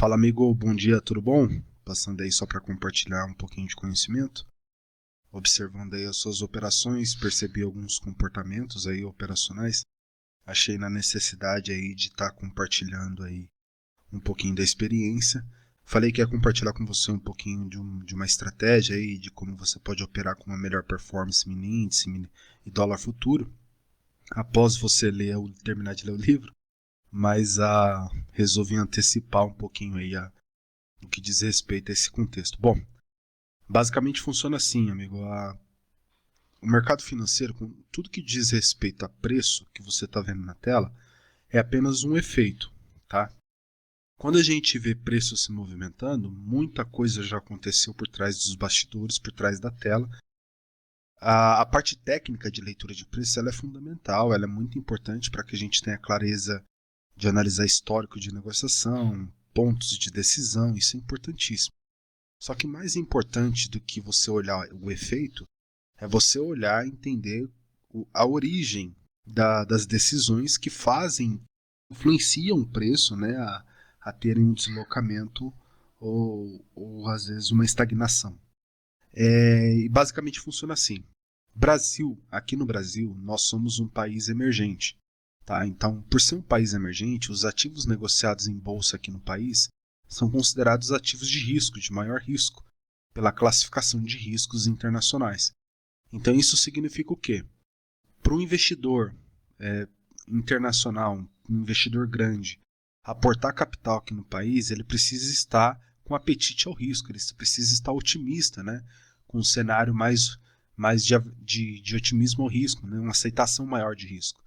Fala, amigo, bom dia, tudo bom? Passando aí só para compartilhar um pouquinho de conhecimento, observando aí as suas operações, percebi alguns comportamentos aí operacionais, achei na necessidade aí de estar compartilhando aí um pouquinho da experiência. Falei que ia compartilhar com você um pouquinho de uma estratégia aí, de como você pode operar com uma melhor performance mini índice e dólar futuro, após você terminar de ler o livro, mas resolvi antecipar um pouquinho aí no que diz respeito a esse contexto. Bom, basicamente funciona assim, amigo. O mercado financeiro, com tudo que diz respeito a preço que você está vendo na tela, é apenas um efeito, tá? Quando a gente vê preço se movimentando, muita coisa já aconteceu por trás dos bastidores, por trás da tela. A parte técnica de leitura de preço ela é fundamental, ela é muito importante para que a gente tenha clareza de analisar histórico de negociação, pontos de decisão, isso é importantíssimo. Só que mais importante do que você olhar o efeito é você olhar e entender a origem das decisões que influenciam o preço, né, a terem um deslocamento ou às vezes uma estagnação. E basicamente funciona assim. Aqui no Brasil, nós somos um país emergente. Tá? Então, por ser um país emergente, os ativos negociados em bolsa aqui no país são considerados ativos de risco, de maior risco, pela classificação de riscos internacionais. Então isso significa o quê? Para um investidor internacional, um investidor grande, aportar capital aqui no país, ele precisa estar com apetite ao risco, ele precisa estar otimista, né? Com um cenário mais de otimismo ao risco, né? Uma aceitação maior de risco.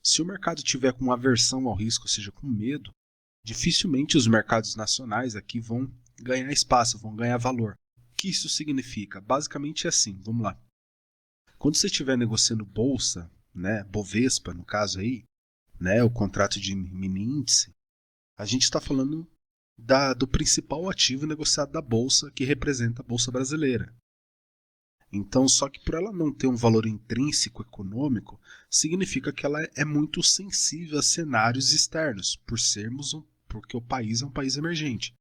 Se o mercado tiver com aversão ao risco, ou seja, com medo, dificilmente os mercados nacionais aqui vão ganhar espaço, vão ganhar valor. O que isso significa? Basicamente é assim, vamos lá. Quando você estiver negociando bolsa, né, Bovespa no caso aí, né, o contrato de mini índice, a gente está falando do principal ativo negociado da bolsa, que representa a bolsa brasileira. Então, só que por ela não ter um valor intrínseco econômico, significa que ela é muito sensível a cenários externos, porque o país é um país emergente.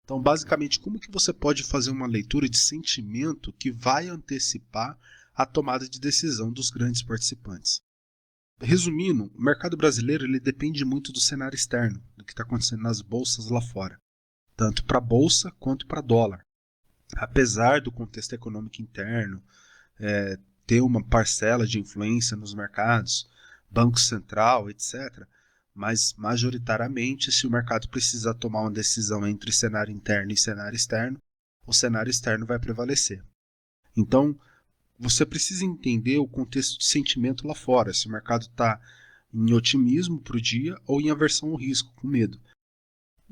Então, basicamente, como que você pode fazer uma leitura de sentimento que vai antecipar a tomada de decisão dos grandes participantes? Resumindo, o mercado brasileiro ele depende muito do cenário externo, do que está acontecendo nas bolsas lá fora, tanto para a bolsa quanto para dólar. Apesar do contexto econômico interno ter uma parcela de influência nos mercados, Banco Central, etc., mas majoritariamente, se o mercado precisar tomar uma decisão entre cenário interno e cenário externo, o cenário externo vai prevalecer. Então, você precisa entender o contexto de sentimento lá fora, se o mercado está em otimismo para o dia ou em aversão ao risco, com medo.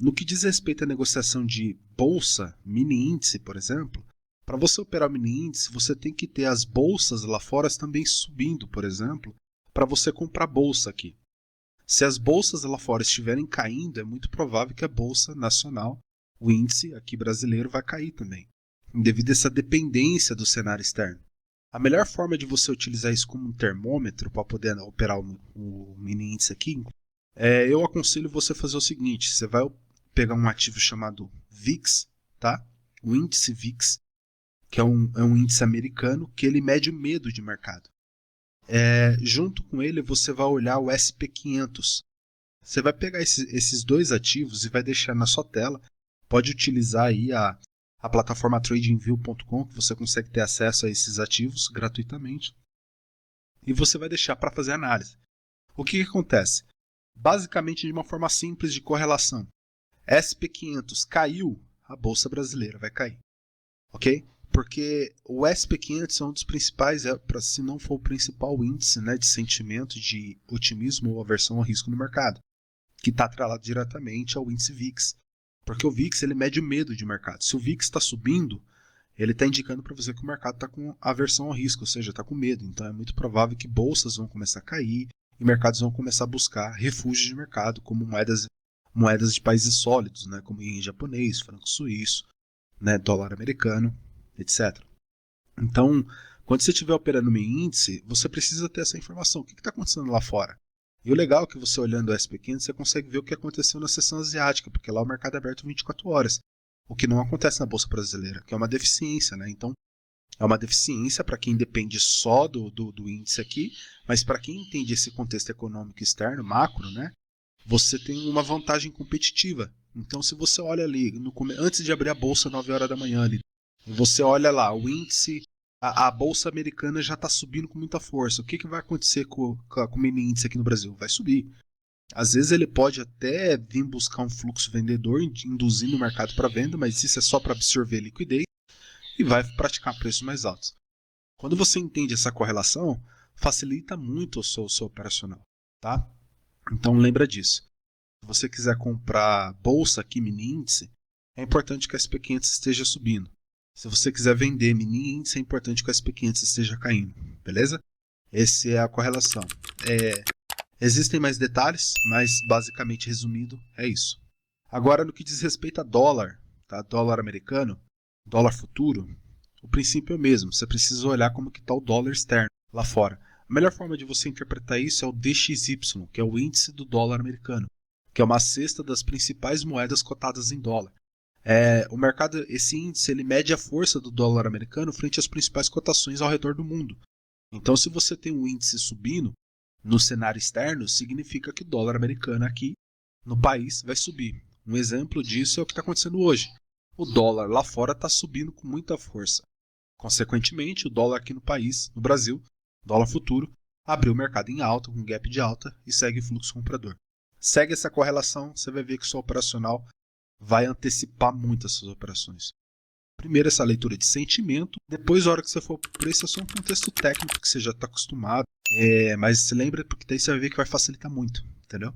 No que diz respeito à negociação de bolsa, mini índice, por exemplo, para você operar o mini índice, você tem que ter as bolsas lá fora também subindo, por exemplo, para você comprar bolsa aqui. Se as bolsas lá fora estiverem caindo, é muito provável que a bolsa nacional, o índice aqui brasileiro, vai cair também, devido a essa dependência do cenário externo. A melhor forma de você utilizar isso como um termômetro para poder operar o mini índice aqui, eu aconselho você fazer o seguinte: você vai pegar um ativo chamado VIX, tá? O índice VIX, que é um índice americano que ele mede o medo de mercado. Junto com ele você vai olhar o SP500. Você vai pegar esses dois ativos e vai deixar na sua tela. Pode utilizar aí a plataforma tradingview.com, que você consegue ter acesso a esses ativos gratuitamente. E você vai deixar para fazer análise. O que acontece? Basicamente, de uma forma simples de correlação. SP500 caiu, a Bolsa Brasileira vai cair. Ok? Porque o SP500 é um dos principais, se não for o principal índice, né, de sentimento de otimismo ou aversão ao risco no mercado, que está atrelado diretamente ao índice VIX. Porque o VIX ele mede o medo de mercado. Se o VIX está subindo, ele está indicando para você que o mercado está com aversão ao risco, ou seja, está com medo. Então é muito provável que bolsas vão começar a cair e mercados vão começar a buscar refúgios de mercado, como moedas de países sólidos, né, como ien japonês, franco suíço, né, dólar americano, etc. Então, quando você estiver operando no índice, você precisa ter essa informação. O que está acontecendo lá fora? E o legal é que você olhando o SP500, você consegue ver o que aconteceu na sessão asiática, porque lá o mercado é aberto 24 horas, o que não acontece na Bolsa Brasileira, que é uma deficiência, né? Então, é uma deficiência para quem depende só do índice aqui, mas para quem entende esse contexto econômico externo, macro, né? Você tem uma vantagem competitiva. Então, se você olha ali, antes de abrir a bolsa 9 horas da manhã, ali, você olha lá, o índice, a bolsa americana já está subindo com muita força. O que vai acontecer com o mini índice aqui no Brasil? Vai subir. Às vezes ele pode até vir buscar um fluxo vendedor, induzindo o mercado para venda, mas isso é só para absorver liquidez e vai praticar preços mais altos. Quando você entende essa correlação, facilita muito o seu operacional, tá? Então lembra disso. Se você quiser comprar bolsa aqui, mini índice, é importante que a SP500 esteja subindo. Se você quiser vender mini índice, é importante que a SP500 esteja caindo, beleza? Essa é a correlação. Existem mais detalhes, mas basicamente resumido é isso. Agora, no que diz respeito a dólar, tá? Dólar americano, dólar futuro, o princípio é o mesmo. Você precisa olhar como que está o dólar externo lá fora. A melhor forma de você interpretar isso é o DXY, que é o índice do dólar americano, que é uma cesta das principais moedas cotadas em dólar. O mercado, esse índice, ele mede a força do dólar americano frente às principais cotações ao redor do mundo. Então, se você tem um índice subindo no cenário externo, significa que o dólar americano aqui no país vai subir. Um exemplo disso é o que está acontecendo hoje. O dólar lá fora está subindo com muita força. Consequentemente, o dólar aqui no país, no Brasil, dólar futuro, abriu o mercado em alta, com gap de alta e segue fluxo comprador. Segue essa correlação, você vai ver que o seu operacional vai antecipar muito as suas operações. Primeiro essa leitura de sentimento, depois a hora que você for para o preço é só um contexto técnico que você já está acostumado, mas se lembra porque daí você vai ver que vai facilitar muito, entendeu?